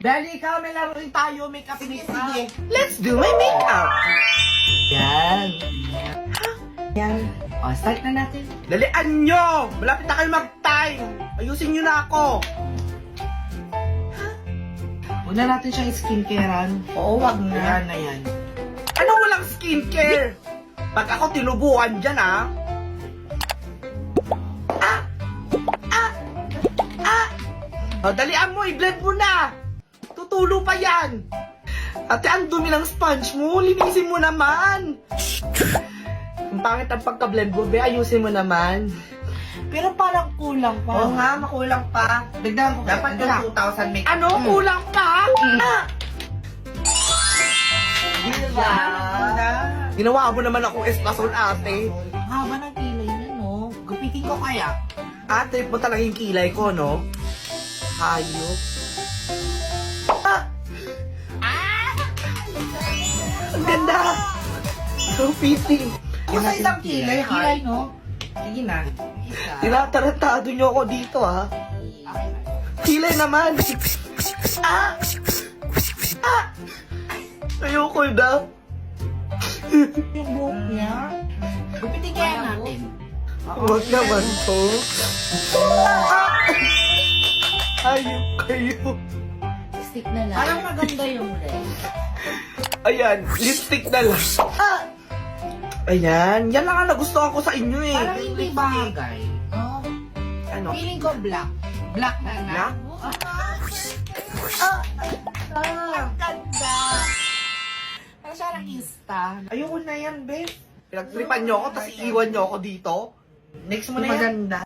Dali ikaw, may laro rin tayo, make-up. Sige, let's do my makeup. Yan. Yan. O, start na natin. Dalian nyo! Malapit na kayo mag-time! Ayusin nyo na ako! Una natin siyang skincarean. Oo, wag na. Yan na yan. Ano walang skincare? Pag ako tinubuan dyan, ha? O, dalian mo, i-blend mo na! Tutulo pa yan! Ate, ang dumi ng sponge mo, linisin mo naman! Ang pangit ang pagka-blend mo, be, ayusin mo naman. Pero parang kulang pa. Oo nga, makulang pa. Dagdagan ko. Dapat yung 2,000 make. Ano? Mm. Kulang pa? Ah! Diba? Ginawa mo naman akong espasol, ate. Haba ng kilay niya, no? Gupitin ko kaya. Ate, mo talaga yung kilay ko, no? Hayop. Ah! Ang ganda! So fitting. Basta isang kilay, no? Sige na. Isa. Tinatarantado niyo ako dito, ha? Kilay naman! Ah! Ah! Ayoko na. Yung buhok niya. Gupitin kaya natin. Huwag naman to. Ah! Ayok kayo. Stick na lang. Parang maganda yung red. Ayan, lipstick na lang. Ah! Ayan, yan lang ang nagustuhan ko sa inyo eh. Parang hindi bagay. Oh. Ano? Feeling ko black. Black na na. Black? Ang ganda. Parang siya artista. Ayoko na yan, be. Pinagtripan nyo ako, tapos iiwan nyo ako dito. Next mo na yan. Maganda.